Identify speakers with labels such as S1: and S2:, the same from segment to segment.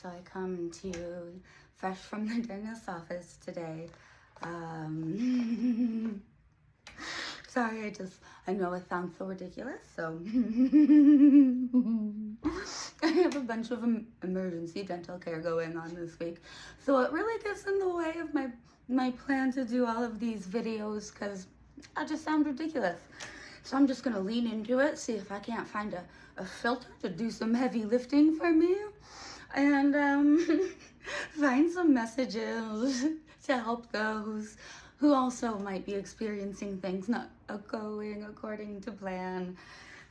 S1: so I come to you fresh from the dentist's office today. Sorry, I know it sounds so ridiculous, so I have a bunch of emergency dental care going on this week. So it really gets in the way of my plan to do all of these videos because I just sound ridiculous. So I'm just gonna lean into it, see if I can't find a filter to do some heavy lifting for me, and find some messages to help those who also might be experiencing things not going according to plan,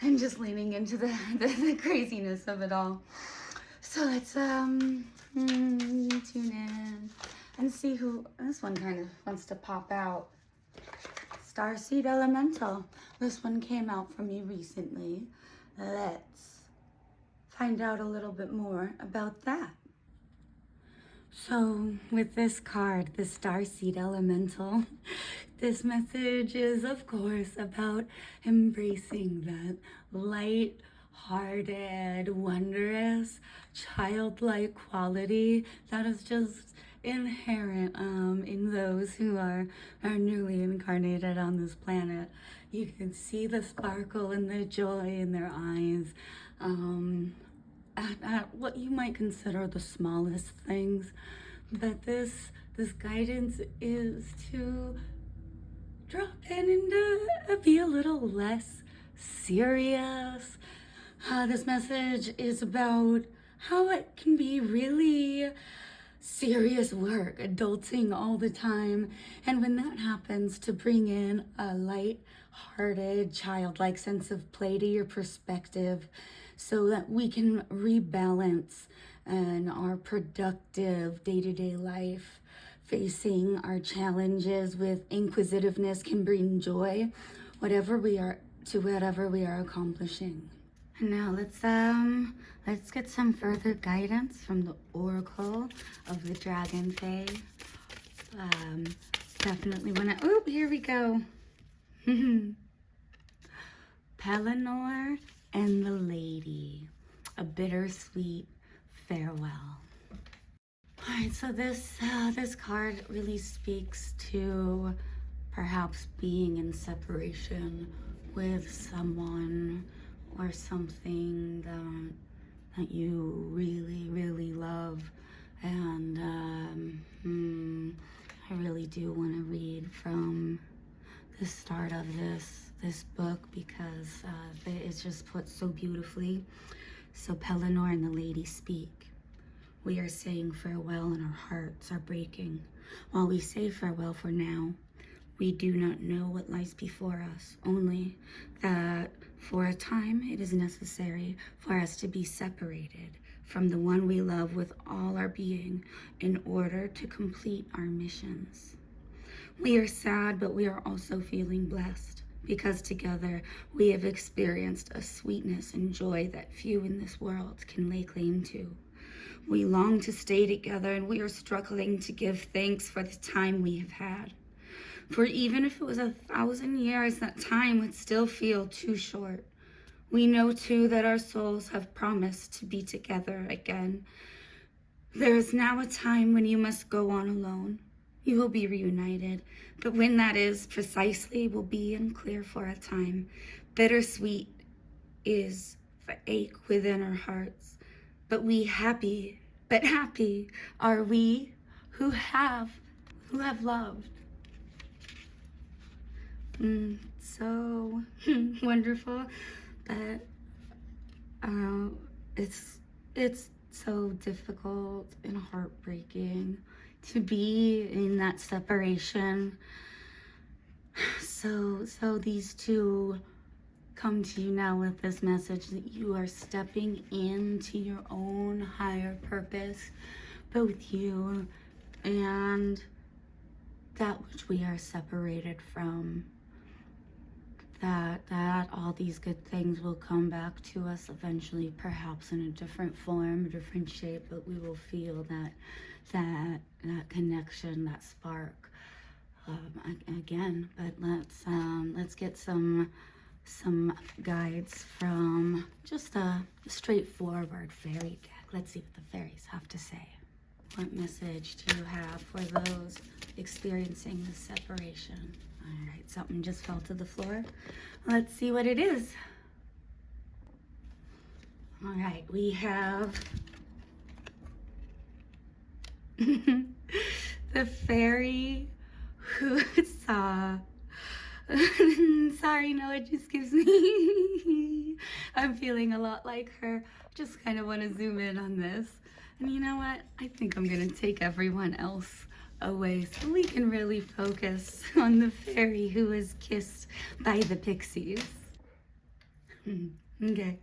S1: and just leaning into the craziness of it all. So let's tune in and see who, this one kind of wants to pop out. Starseed Elemental. This one came out for me recently. Let's find out a little bit more about that. So with this card, the Starseed Elemental, this message is of course about embracing that light-hearted, wondrous, childlike quality that is just inherent in those who are newly incarnated on this planet. You can see the sparkle and the joy in their eyes at what you might consider the smallest things, but this guidance is to drop in and be a little less serious. This message is about how it can be really serious work, adulting all the time, and when that happens, to bring in a light-hearted, childlike sense of play to your perspective so that we can rebalance in our productive day-to-day life. Facing our challenges with inquisitiveness can bring joy, whatever we are accomplishing. And now let's get some further guidance from the Oracle of the Dragon Fae. Definitely wanna, oh, here we go. Pelennor and the Lady, a bittersweet farewell. All right, so this card really speaks to perhaps being in separation with someone or something that you really, really love. And I really do want to read from the start of this book because it's just put so beautifully. So Pelennor and the Lady speak. We are saying farewell and our hearts are breaking. While we say farewell for now, we do not know what lies before us, only that for a time it is necessary for us to be separated from the one we love with all our being in order to complete our missions. We are sad, but we are also feeling blessed because together we have experienced a sweetness and joy that few in this world can lay claim to. We long to stay together, and we are struggling to give thanks for the time we have had. For even if it was 1,000 years, that time would still feel too short. We know too that our souls have promised to be together again. There is now a time when you must go on alone. You will be reunited, but when that is precisely will be unclear for a time. Bittersweet is the ache within our hearts, but happy are we who have loved. So wonderful, but it's so difficult and heartbreaking to be in that separation. So these two come to you now with this message that you are stepping into your own higher purpose, both you and that which we are separated from. That all these good things will come back to us eventually, perhaps in a different form, a different shape, but we will feel that connection, that spark again. But let's get some guides from just a straightforward fairy deck. let's see what the fairies have to say. What message do you have for those experiencing the separation? All right, something just fell to the floor. Let's see what it is. All right, we have the fairy who saw. Sorry, no, it just gives me. I'm feeling a lot like her. Just kind of want to zoom in on this. And you know what? I think I'm going to take everyone else away so we can really focus on the fairy who was kissed by the pixies. Okay.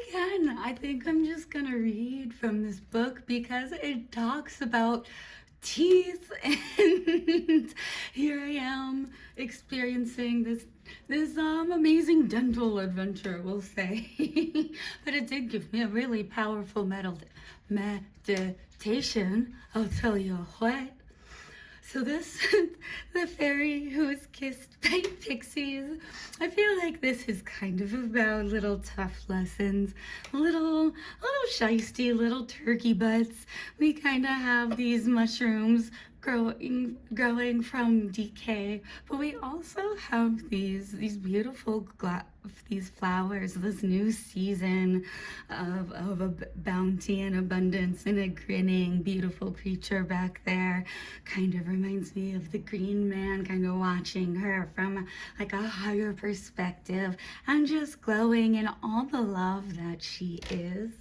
S1: Again, I think I'm just going to read from this book because it talks about teeth, and here I am experiencing this amazing dental adventure, we'll say. But it did give me a really powerful meditation, I'll tell you what. So this, the fairy who was kissed by pixies, I feel like this is kind of about little tough lessons, little shisty little turkey butts. We kind of have these mushrooms growing from decay, but we also have these beautiful these flowers, this new season of a bounty and abundance, and a grinning beautiful creature back there. Kind of reminds me of the Green Man, kind of watching her from like a higher perspective and just glowing in all the love that she is.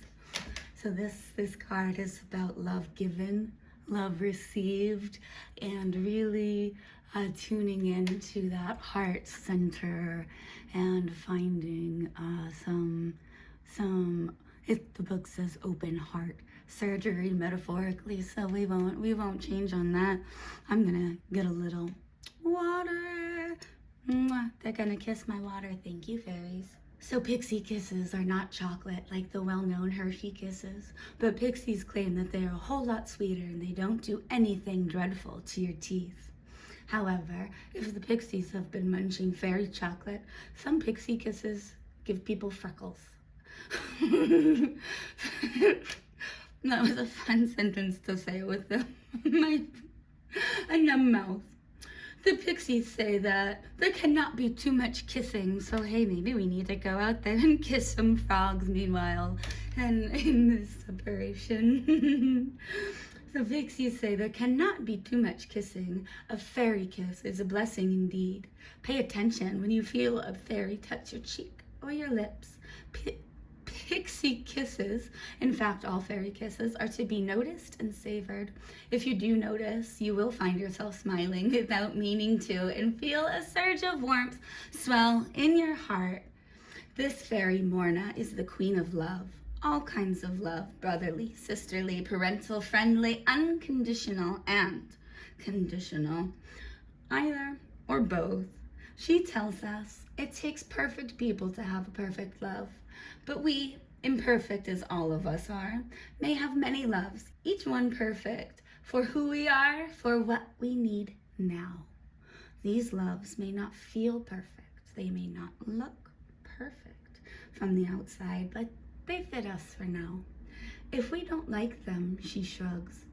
S1: So this card is about love given, love received, and really tuning into that heart center and finding the book says open heart surgery metaphorically, so we won't change on that. I'm gonna get a little water. Mwah. They're gonna kiss my water. Thank you, fairies. So pixie kisses are not chocolate like the well-known Hershey kisses, but pixies claim that they are a whole lot sweeter and they don't do anything dreadful to your teeth. However, if the pixies have been munching fairy chocolate, some pixie kisses give people freckles. That was a fun sentence to say with a numb mouth. The pixies say that there cannot be too much kissing, so hey, maybe we need to go out there and kiss some frogs meanwhile, and in this separation. The pixies say there cannot be too much kissing. A fairy kiss is a blessing indeed. Pay attention when you feel a fairy touch your cheek or your lips. Pixie kisses, in fact all fairy kisses, are to be noticed and savored. If you do notice, you will find yourself smiling without meaning to and feel a surge of warmth swell in your heart. This fairy Morna is the queen of love. All kinds of love, brotherly, sisterly, parental, friendly, unconditional, and conditional. Either or both. She tells us it takes perfect people to have a perfect love. But we, imperfect as all of us are, may have many loves, each one perfect, for who we are, for what we need now. These loves may not feel perfect, they may not look perfect from the outside, but they fit us for now. If we don't like them, she shrugs,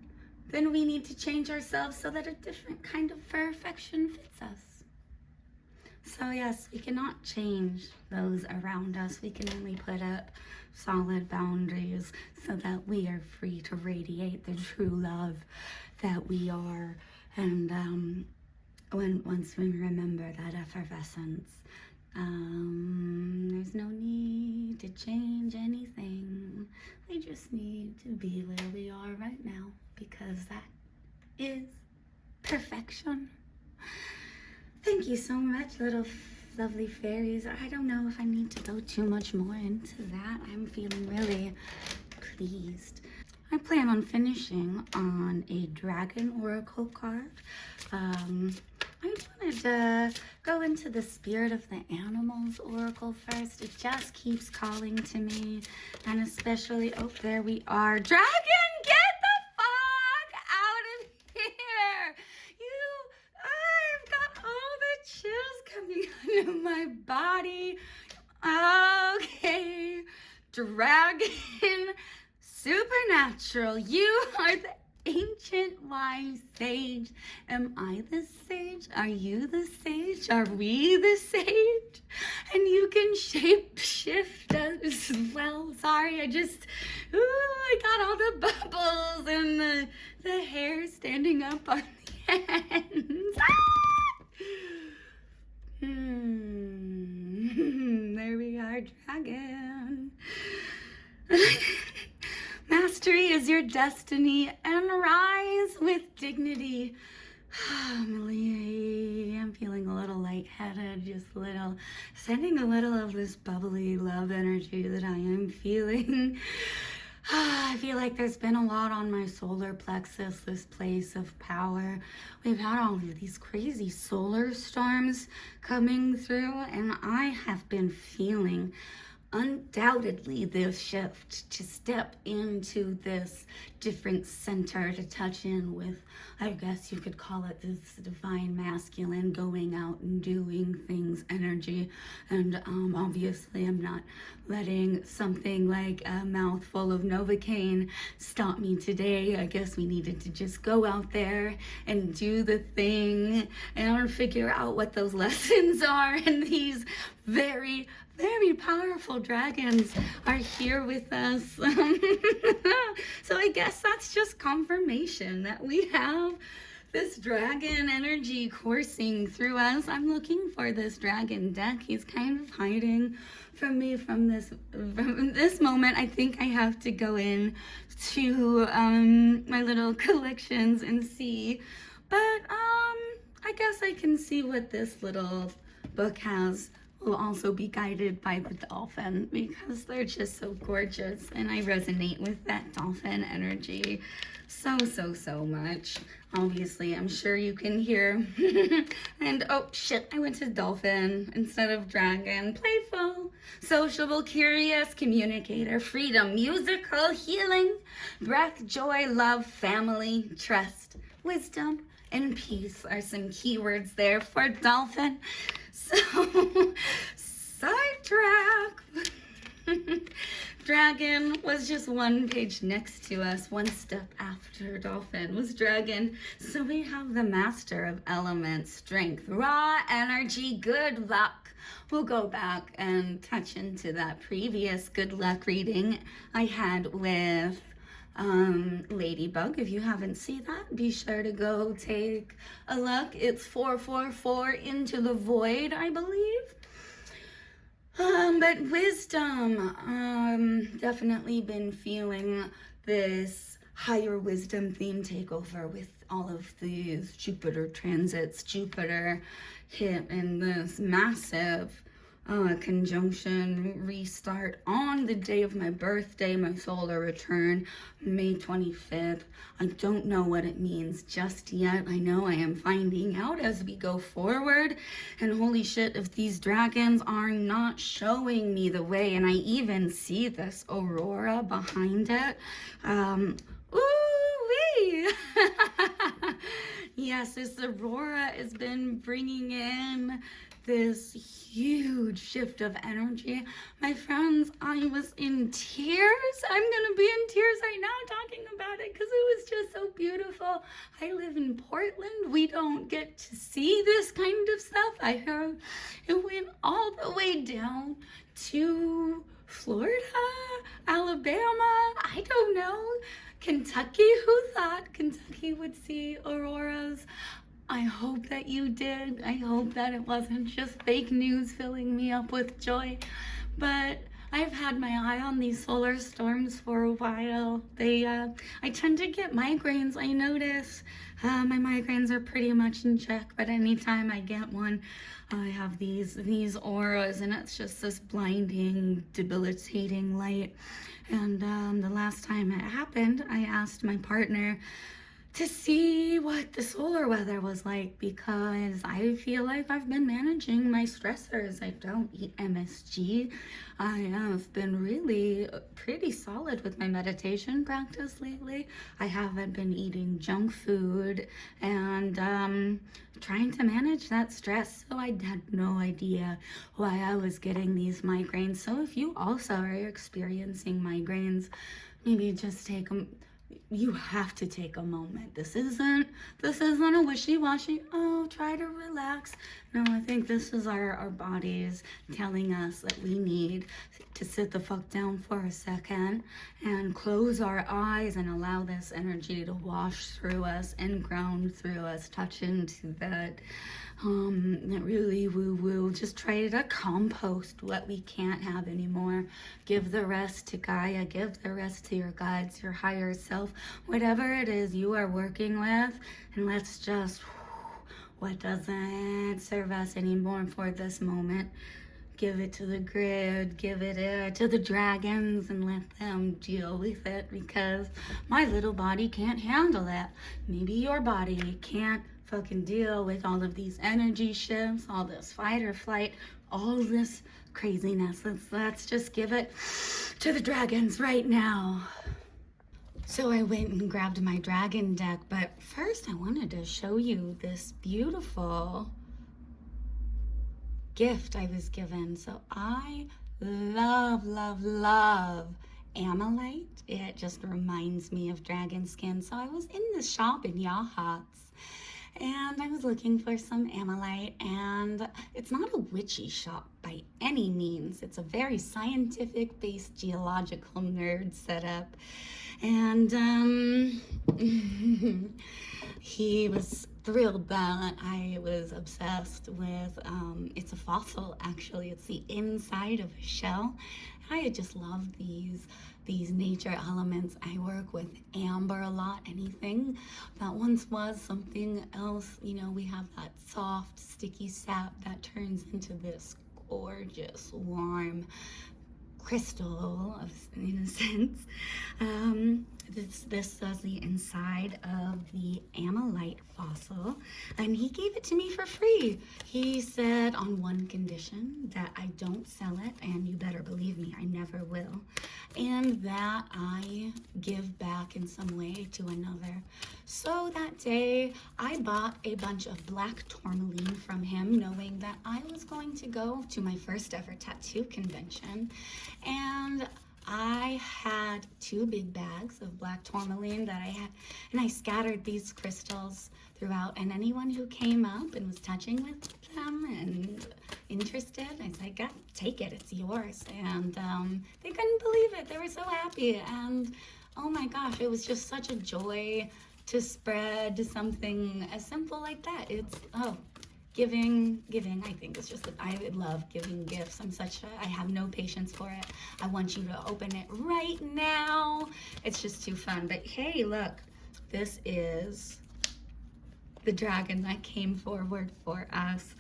S1: then we need to change ourselves so that a different kind of perfection fits us. So yes, we cannot change those around us. We can only put up solid boundaries so that we are free to radiate the true love that we are. And once we remember that effervescence, there's no need to change anything. We just need to be where we are right now, because that is perfection. Thank you so much, little lovely fairies. I don't know if I need to go too much more into that. I'm feeling really pleased. I plan on finishing on a dragon oracle card. I just wanted to go into the spirit of the animals oracle first. It just keeps calling to me, and especially, oh, there we are. Dragon, get the fuck out of here! I've got all the chills coming out of my body. Okay, dragon, supernatural. You are the ancient wise sage. Am I the sage? Are you the sage? Are we the sage? And you can shape shift as well. Sorry, I got all the bubbles and the hair standing up on the ends. There we are, dragon. Mastery is your destiny, and rise with dignity. I'm feeling a little lightheaded, just a little, sending a little of this bubbly love energy that I am feeling. I feel like there's been a lot on my solar plexus, this place of power. We've had all of these crazy solar storms coming through, and I have been feeling undoubtedly this shift to step into this different center, to touch in with, I guess you could call it this divine masculine, going out and doing things energy. And obviously I'm not letting something like a mouthful of Novocaine stop me today. I guess we needed to just go out there and do the thing and figure out what those lessons are. And these very, very powerful dragons are here with us. So I guess that's just confirmation that we have this dragon energy coursing through us. I'm looking for this dragon deck. He's kind of hiding from me from this moment. I think I have to go in to my little collections and see. But I guess I can see what this little book has. Will also be guided by the dolphin, because they're just so gorgeous, and I resonate with that dolphin energy so much. Obviously, I'm sure you can hear. And oh shit, I went to dolphin instead of dragon. Playful, sociable, curious, communicator, freedom, musical, healing, breath, joy, love, family, trust, wisdom, and peace are some keywords there for dolphin. So, sidetrack. Dragon was just one page next to us. One step after dolphin was dragon. So we have the master of elements, strength, raw energy, good luck. We'll go back and touch into that previous good luck reading I had with Ladybug. If you haven't seen that, be sure to go take a look. It's 444 into the void, I believe. But wisdom, definitely been feeling this higher wisdom theme take over with all of these Jupiter transits. Jupiter hit in this massive conjunction restart on the day of my birthday, my solar return, May 25th. I don't know what it means just yet. I know I am finding out as we go forward. And holy shit, if these dragons are not showing me the way, and I even see this aurora behind it. Ooh-wee! Yes, this aurora has been bringing in this huge shift of energy. My friends, I was in tears. I'm gonna be in tears right now talking about it because it was just so beautiful. I live in Portland. We don't get to see this kind of stuff. I heard it went all the way down to Florida, Alabama, I don't know, Kentucky. Who thought Kentucky would see auroras? I hope that you did. I hope that it wasn't just fake news filling me up with joy. But I've had my eye on these solar storms for a while. I tend to get migraines, I notice. My migraines are pretty much in check, but anytime I get one, I have these auras, and it's just this blinding, debilitating light. And the last time it happened, I asked my partner to see what the solar weather was like, because I feel like I've been managing my stressors. I don't eat MSG. I have been really pretty solid with my meditation practice lately. I haven't been eating junk food and trying to manage that stress. So I had no idea why I was getting these migraines. So if you also are experiencing migraines, maybe just you have to take a moment. This isn't a wishy-washy, oh, try to relax. No, I think this is our bodies telling us that we need to sit the fuck down for a second and close our eyes and allow this energy to wash through us and ground through us, touch into that really woo-woo. Just try to compost what we can't have anymore. Give the rest to Gaia, give the rest to your guides, your higher self, whatever it is you are working with, and let's just, what doesn't serve us anymore for this moment, give it to the grid, give it to the dragons, and let them deal with it, because my little body can't handle it. Maybe your body can't fucking deal with all of these energy shifts, all this fight or flight, all this craziness. Let's just give it to the dragons right now. So I went and grabbed my dragon deck, but first I wanted to show you this beautiful gift I was given. So I love Amalite. It just reminds me of dragon skin. So I was in the shop in Yahats, and I was looking for some Amalite, and it's not a witchy shop by any means. It's a very scientific-based geological nerd setup. And he was thrilled that I was obsessed with, it's a fossil actually, it's the inside of a shell. I just love these nature elements. I work with amber a lot. Anything that once was something else, you know, we have that soft, sticky sap that turns into this gorgeous, warm crystal, in a sense. This was the inside of the Amalite fossil, and he gave it to me for free. He said on one condition, that I don't sell it, and you better believe me, I never will, and that I give back in some way to another. So that day, I bought a bunch of black tourmaline from him, knowing that I was going to go to my first ever tattoo convention, and I had 2 big bags of black tourmaline that I had, and I scattered these crystals throughout, and anyone who came up and was touching with them and interested, I said, "God, take it, it's yours." And they couldn't believe it. They were so happy, and oh my gosh, it was just such a joy to spread something as simple like that. It's, giving, I think it's just that I love giving gifts. I have no patience for it. I want you to open it right now. It's just too fun. But hey, look, this is the dragon that came forward for us.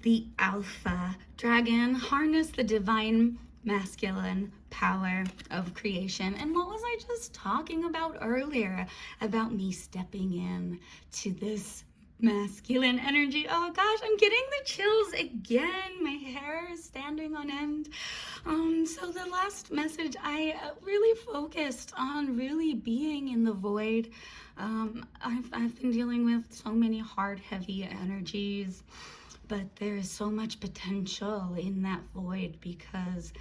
S1: The Alpha Dragon. Harness the divine masculine power of creation. And what was I just talking about earlier about me stepping in to this masculine energy? Oh gosh, I'm getting the chills again. My hair is standing on end. So the last message, I really focused on really being in the void. I've been dealing with so many hard, heavy energies, but there is so much potential in that void, because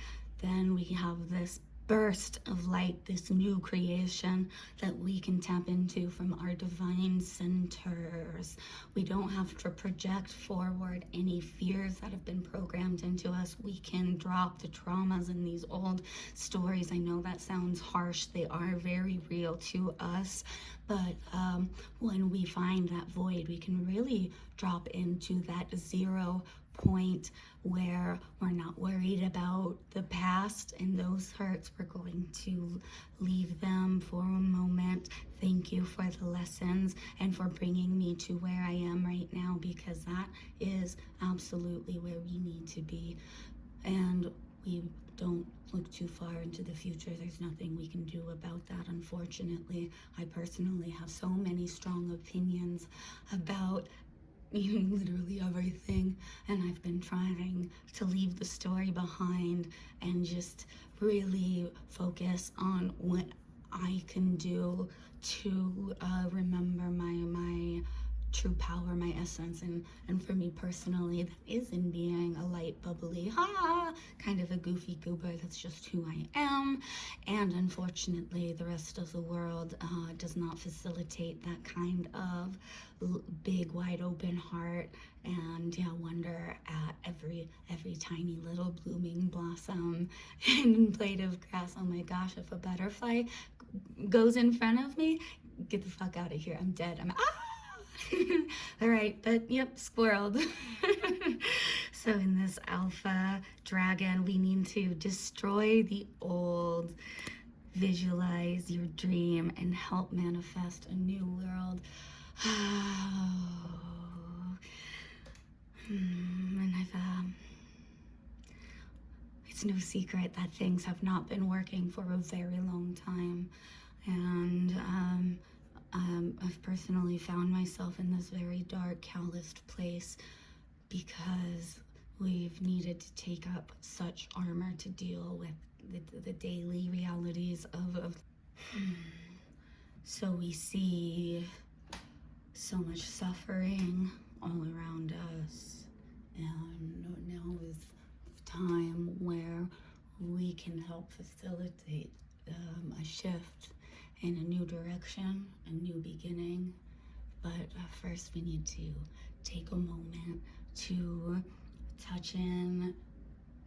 S1: then we have this burst of light, this new creation that we can tap into from our divine centers. We don't have to project forward any fears that have been programmed into us. We can drop the traumas in these old stories. I know that sounds harsh. They are very real to us, but when we find that void, we can really drop into that 0 point where we're not worried about the past and those hurts. We're going to leave them for a moment. Thank you for the lessons and for bringing me to where I am right now, because that is absolutely where we need to be. And we don't look too far into the future. There's nothing we can do about that, unfortunately. I personally have so many strong opinions about literally everything, and I've been trying to leave the story behind and just really focus on what I can do to remember my true power, my essence, and for me personally, that is in being a light, bubbly, kind of a goofy goober. That's just who I am. And unfortunately, the rest of the world does not facilitate that kind of big, wide open heart and wonder at every tiny little blooming blossom and blade of grass. Oh my gosh, if a butterfly goes in front of me, get the fuck out of here. I'm dead. All right, but yep, squirreled. So in this alpha dragon, we need to destroy the old, visualize your dream, and help manifest a new world. And it's no secret that things have not been working for a very long time. And I've personally found myself in this very dark, calloused place because we've needed to take up such armor to deal with the daily realities of So we see so much suffering all around us, and now is time where we can help facilitate a shift in a new direction, a new beginning. But first we need to take a moment to touch in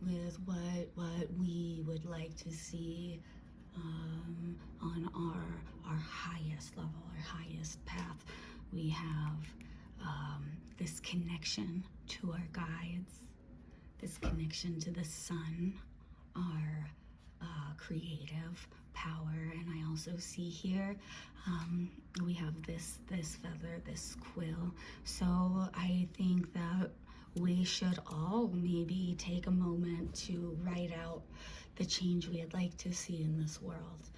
S1: with what we would like to see on our highest level, our highest path. We have this connection to our guides, this connection to the sun, our creative power. And I also see here we have this feather, this quill. So I think that we should all maybe take a moment to write out the change we'd like to see in this world.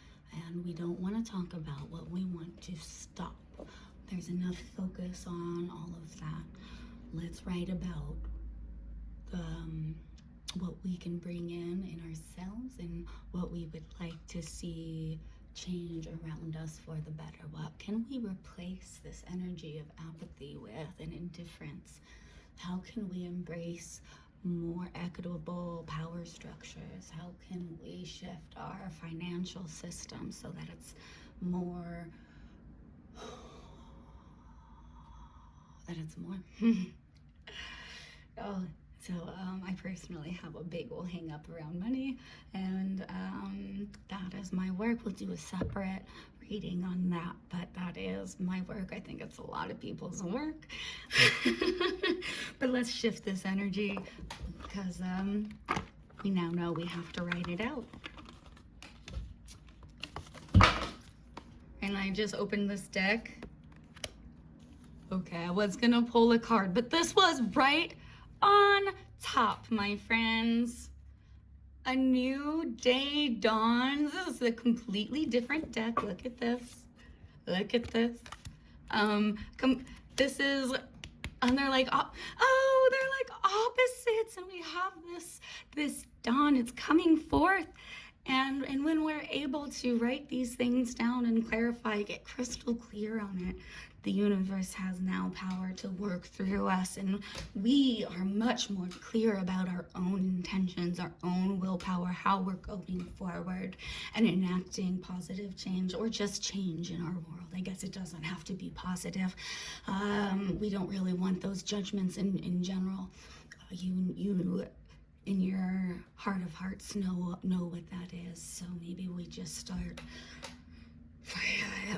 S1: And we don't want to talk about what we want to stop. There's enough focus on all of that. Let's write about what we can bring in ourselves and what we would like to see change around us for the better. What can we replace this energy of apathy with and indifference? How can we embrace more equitable power structures? How can we shift our financial system so that it's more So I personally have a big old hang up around money, and that is my work. We'll do a separate reading on that, but that is my work. I think it's a lot of people's work. But let's shift this energy because we now know we have to write it out. And I just opened this deck. Okay, I was gonna pull a card, but this was right on top, my friends. A new day dawns. This is a completely different deck. Look at this. Look at this. This is, and they're like, oh, they're like opposites, and we have this dawn. It's coming forth. And when we're able to write these things down and clarify, get crystal clear on it, the universe has now power to work through us, and we are much more clear about our own intentions, our own willpower, how we're going forward and enacting positive change, or just change in our world. I guess it doesn't have to be positive. We don't really want those judgments in general. You in your heart of hearts know what that is. So maybe we just start,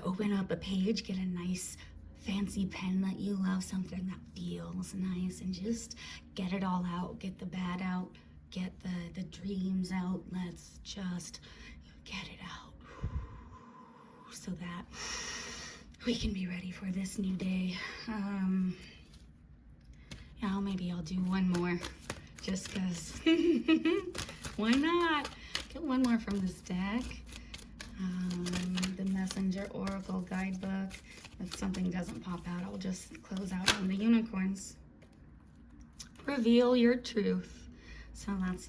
S1: open up a page, get a nice fancy pen that you love, something that feels nice, and just get it all out. Get the bad out, get the dreams out. Let's just get it out so that we can be ready for this new day. Maybe I'll do one more just because. Why not? Get one more from this deck. The Messenger Oracle Guidebook. If something doesn't pop out, I'll just close out on the unicorns. Reveal your truth. So that's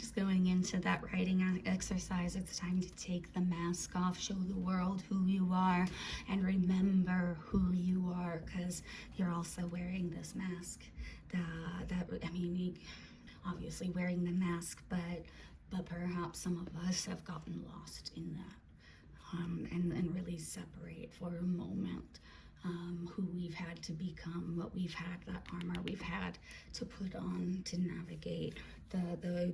S1: just going into that writing exercise. It's time to take the mask off, show the world who you are, and remember who you are because you're also wearing this mask. I mean, obviously wearing the mask, but perhaps some of us have gotten lost in that, and really separate for a moment who we've had to become, what we've had, that armor we've had to put on to navigate the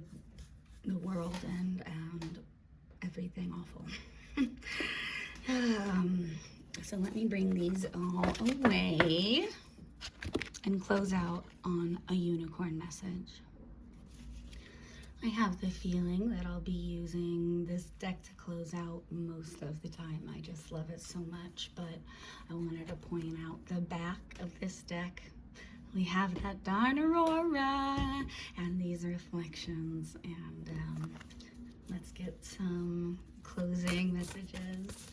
S1: world and everything awful. So let me bring these all away and close out on a unicorn message. I have the feeling that I'll be using this deck to close out most of the time. I just love it so much, but I wanted to point out the back of this deck. We have that darn aurora and these reflections, and let's get some closing messages.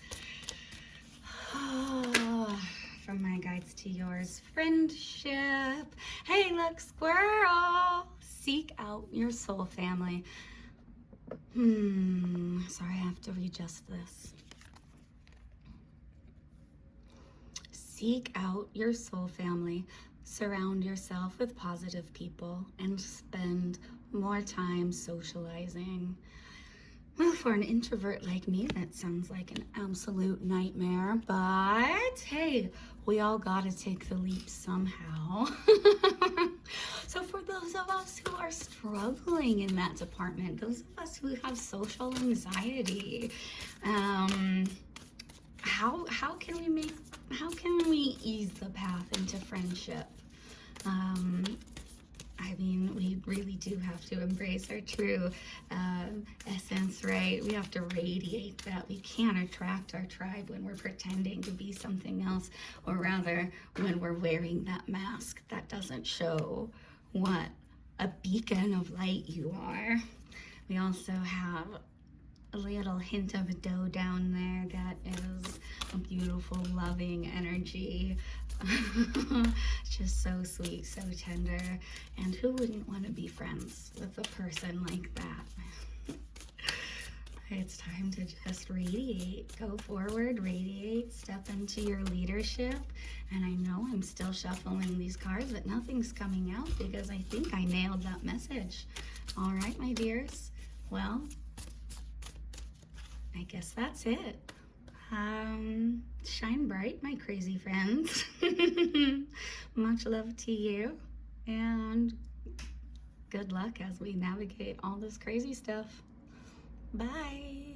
S1: From my guides to yours, friendship. Hey, look, squirrel. Seek out your soul family. Sorry, I have to readjust this. Seek out your soul family. Surround yourself with positive people and spend more time socializing. Well, for an introvert like me, that sounds like an absolute nightmare, but hey, we all gotta take the leap somehow. So for those of us who are struggling in that department, those of us who have social anxiety, how can we ease the path into friendship? I mean, we really do have to embrace our true essence, right? We have to radiate that. We can't attract our tribe when we're pretending to be something else, or rather, when we're wearing that mask that doesn't show what a beacon of light you are. We also have a little hint of a doe down there that is a beautiful, loving energy. Just so sweet, so tender. And who wouldn't want to be friends with a person like that? It's time to just radiate. Go forward, radiate, step into your leadership. And I know I'm still shuffling these cards, but nothing's coming out because I think I nailed that message. All right, my dears. Well, I guess that's it. Shine bright, my crazy friends. Much love to you, and good luck as we navigate all this crazy stuff. Bye.